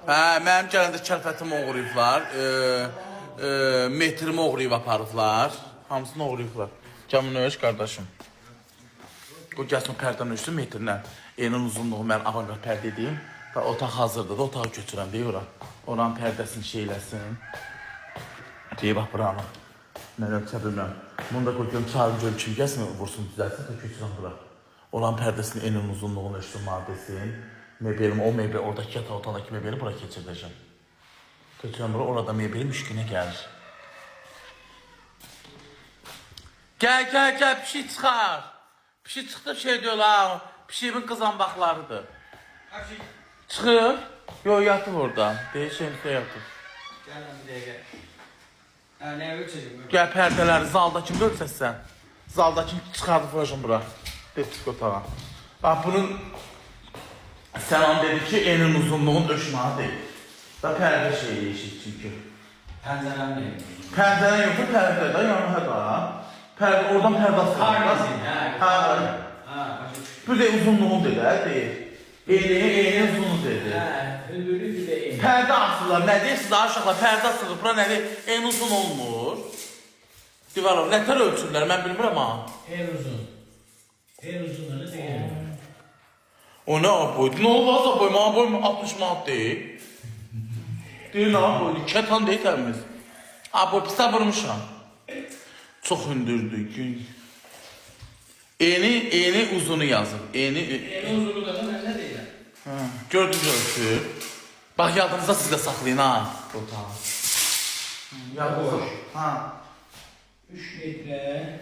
Mənim gələndə kəlfətimi oğrayıblar. Metrimi oğrayıb aparıblar. Hamısını oğrayıblar. Gəmin öz qardaşım. Bu gəlsin pərdən üstü metrlə. Enin uzunluğu mən avangard pərdə edeyim. Otaq hazırdır da otağı götürəm deyir ora. Oranın pərdəsini şeyləsin. Deyib bax buranı. Mən ölçə bilməm. Bunu da qoyuyorum çağırım görüm kim gəlsin vursun düzəlsin da götürəm bura. Olan pərdəsini enin uzunluğunu ölçdüm desin. Mebelim o mebel oradakı yatağı otağındakı mebeli bura keçirdəcəm. Götürəm bura orada mebeli müşkünə gəlir. Gəl bir şey çıxar. Bir şey çıxdı şey diyorlar. Bir şeyin qızanbaqlarıdır. Çıxır. Yox yatıb orada. Deyir şeyimizdə yatıb. Gəl bir dəqiqə. Nə ölçəcəm? Gəl pərdələri zaldakini də ölçəsən. Zaldakini çıxardıb vuracam bura. Detik otağa. Bax bunun sen an dedi ki enin uzunluğun döşmağı değil. Da pərdə şey değişik çünkü. Pəncərəm deyil. Pərdənin yoxsa pərdə də yanına da. Pərdə oradan pərdə Hə. Ha. Bu da uzunluğun dedi, deyil. Enin uzunluğu dedi. Hündürlüğü bir də en. Pərdə asırlar, nə deyirsiniz aşağıda pərdə asırlar, bura nədir? En uzun olmur. Divarlar, nətər ölçürlər, mən bilmirəm ha. En uzun. En uzunları deyil. O nə boydu? Nə olmazsa boy, mənə boy 60 manat deyil. Deyil nə boydu? Kətan deyil təmiz. Boy pisa vurmuşam. Çox hündürdür gün. Eni uzunu yazır. En uzunu da mən nə deyirəm? Gördünüz ölçü. Bax yadınızda siz də saxlayın ha. Yadınızda. Ha. 3 metre.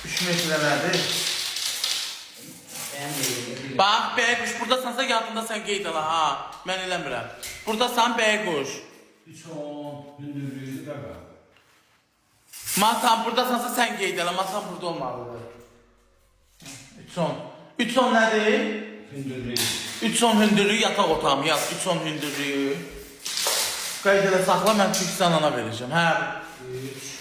3 metre nədir? Ben deyirəm. Bax bəyquş buradasansa yadında sən qeyd ala ha. Mən eləmirəm. Buradasan bəyquş. 3-10 hündürlüğü qaqa. Masam buradasansa sən qeyd ala. Masam burada olmalıdır. 3-10 nədir? Hündürlüğü. 3-10 hündürlüğü yataq otağım yaz. 3-10 hündürlüğü. Qeyd elə saxla mən çünki sən ona verəcəm. Hə. 3.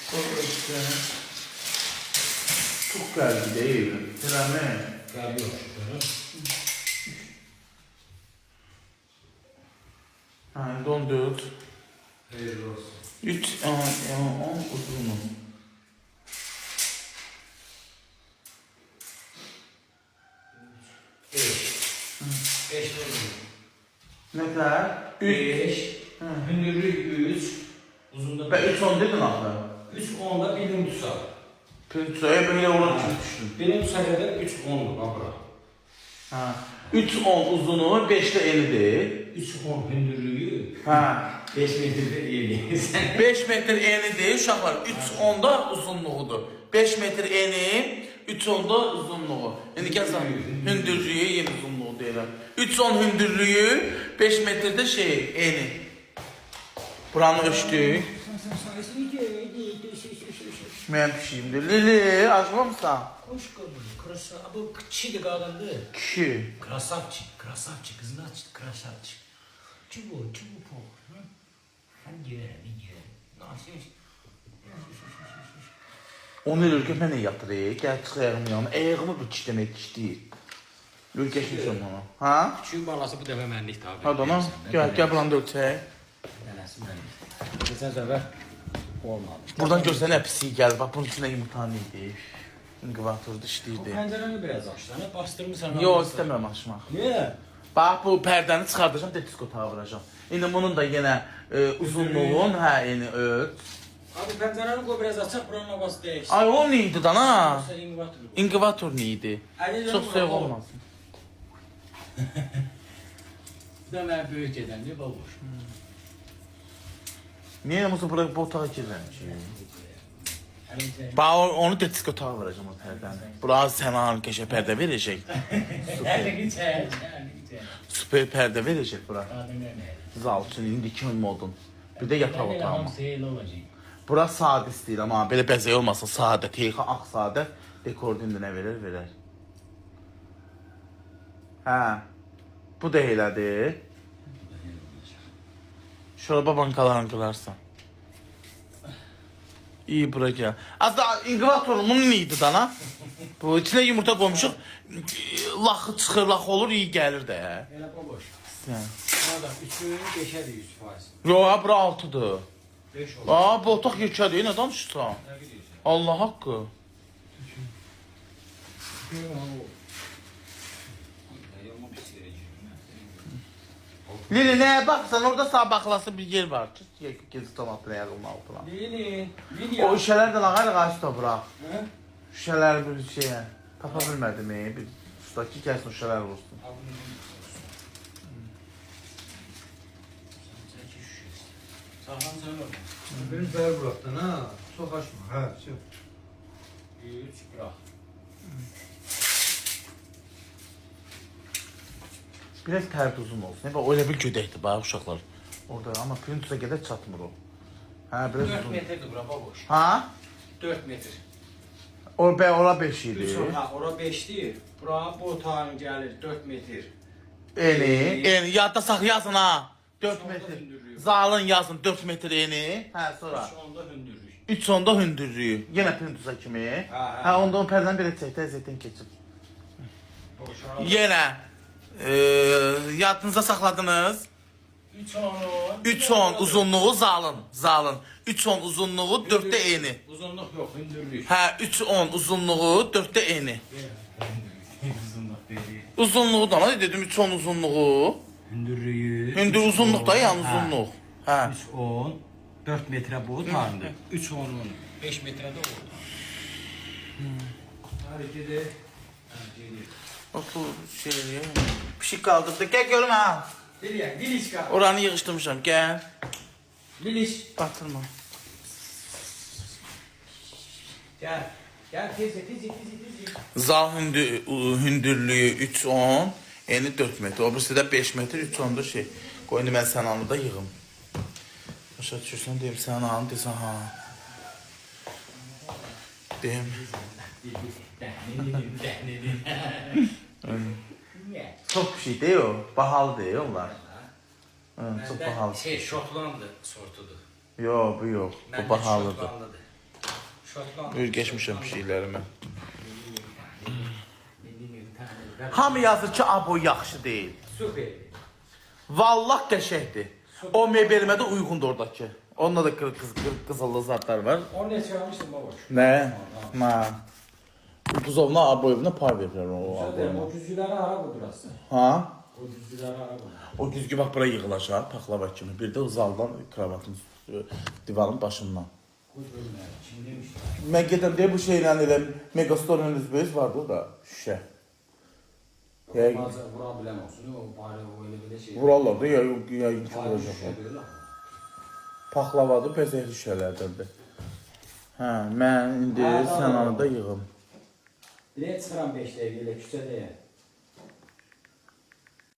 Çox qəlbi deyil. Eləmi? Qalbi yox. Hə, 14. Hayırlı olsun. 10 uzunu. Beş hündürlüğü. Ne kadar? 5. Hündürlüğü 3. Uzunluğu Ben 3-10 dedin axı. 3-10'da bilim tutar. Pünçaya böyle olur ki düşün. Bilim tutar kadar 3-10'dur babra. Ha. 3-10 uzunu 5 de enidir. 3-10 hündürlüğü. Ha. 5 metrede eni. 5 metre enidir uşaqlar. 3-10 da uzunluğudur. 5 metre eni, 3-10 da uzunluğu. İndi gəlsən hündürlüyü, yeni uzunluğu deyirəm. 3-10 hündürlüyü, 5 metrede şey, eni. Buranı ölçdük. Mənim pişiyimdir. Lili, acılamısan? Hoş geldin. Krasa, bu kişiydi qadındı. Kişi. Krasavçı, kızını açtı, krasavçı. Çubuğu po. Hadi gel. Nasıl? Onu ülkəmə nə yatırıq? Gəl çıxayağım yanına. Ayağımı bir kişiləmək istəyir. Ülkəşmişəm onu. Ha? Küçüğün balası bu dəfə mənlik tabi. Hadi ona. Gəl buranı da ölçək. Nənəsi mənlik. Geçən səfər olmadı. Buradan görsən nə pislik gəlir. Bax bunun içində yumurtanı idi. İnqivatorda Bu işləyirdi. pəncərəni biraz açdı. Bastırmısan. Yox, istəmirəm açmaq. Niyə? Bax bu pərdəni çıxardacağam, diskotağa vuracağam. İndi bunun da yenə uzunluğun, hə, yeni ölç. Abi pəncərəni qoy biraz açaq, buranın havası dəyişsin. Ay o neydi dana? Yoxsa invator. İnqivator neydi? Əlini Çox bura soyuq qoy. olmasın. Bir də mən böyük edəndə babuş. Niyə musu bura bu otağa girirəm ki? Əlincə. Bax onu diskotağa vuracağam o pərdəni. Bura sənə qəşə pərdə verəcək. Əlini çək. Super pərdə verəcək bura. Qadınlar nə? Zal üçün indiki modun. Bir də yataq otağım. Hamısı elə olacaq. Bura sadə istəyirəm ha. Belə bəzək olmasın. Sadə, teyxə, ağ sadə. Dekorda indi nə verər? Hə. Bu da elədir. Şorba bankalarını qılarsan. İyi bura gəl. Azda inqivatorumun neydi dana? Bu içine yumurta koymuşuq. Laxı çıxır, lax olur, iyi gəlir də. Elə babuş. Yani. Adam 3'ünü 5'e de 100%. Yo, ha, bura 6'dır. 5 olur. Aa, bu otaq yekədir, nə danışırsan? Ne gidiyorsun? Allah haqqı. Lili, nəyə baxsan, orada sabahlası bir yer var. Gezi tomatını yağılma altına. Lili. O şişələr də lağayla qarşı da bura. He? Şişələri bir şeyə tapa bilmədim. Bir ustaki gəlsin o şişələri vursun. Sağlam sen orada. Benim bel bıraktın ha. Çok açma. Ha, çok. 3 bırak. Biraz tərd uzun olsun. Bax, öyle bir gödəkdir bax uşaqlar. Orada amma printusa qədər çatmır o. Hə, biraz 4 uzun. metrdir bura baboş. Ha? 4 metr. Ora 5 idi. 3 ha ora 5 değil. Bura bu otağın gelir 4 metr. Eni yadda saxlayasın ha. 4 Sonda metr. hündürlüyü. Zalın yazın 4 metr eni. Hə, sonra. 3 onda hündürlük. 3 sonda hündürlüyü. Yenə printusa kimi. Ha, Hə, onda o pərdən belə çək, təzədən keçir. Boşa. Yenə yadınıza saxladınız. 3 onu. 3 son uzunluğu zalın. 3 son uzunluğu 4-də eni. Uzunluk yok, hündürlük. Hə, 3 10 uzunluğu 4-də eni. Uzunluk değil. Uzunluğu da nə dedim 3 10 uzunluğu. Hündürlüğü. Hündür uzunluq da yəni uzunluq. Hə. 3 10. 4 metre bu otağındı. 3 10'un. 5 metrede oldu. Hareketi. Bax bu şey, pişik qaldırdı. Gəl görüm ha. Nereye? Diliş Oranı yığışdırmışam. Gəl. Diliş. Batırma. Gel. Gel tez tez. Zal hündürlüyü 3 10, eni 4 metr. O birisi də 5 metr 3 10'dur şey. Qoy indi mən sən anı da yığım. Başa düşürsən deyim sən anı desən ha. Deyim. Çok bir şey değil o. Pahalı değil onlar. Hı, çok pahalı. Şey Şotlandı sortudu. Yo, bu yok. Bu pahalıdır. Şotlandı. Buyur geçmişim bir şeylerimi. Hamı yazır ki, abo yaxşı değil. Süper. Vallah qəşəkdir. O mebelimə də uyğundur oradakı. Onda da qızıllı zatlar var. Onu ne çalmıştın baboş? Nə? Ma. Buzovna abo evinə par verirlər o Zaten abo. o cüzüləri ara budurası. Ha? O cüzüləri ara budur. O güzgü bax bura yığılacaq, paxlava kimi. Bir də o zaldan kravatın divarın başından. Kuş bölümler. Şimdi demiş. Mən gedim deyə bu şeylə elə Megastor'un üzbəyiz vardı o da şüşə. Ya Bazı vurabilen olsun. O bari o öyle böyle şey. vurarlar da ya imkan Bari olacaq. şişe böyle. Paxlavadır, bəzəkli şüşələrdəndir. Hə, mən indi sən anı da yığım. Direkt sıram 5'te ile küçede ya.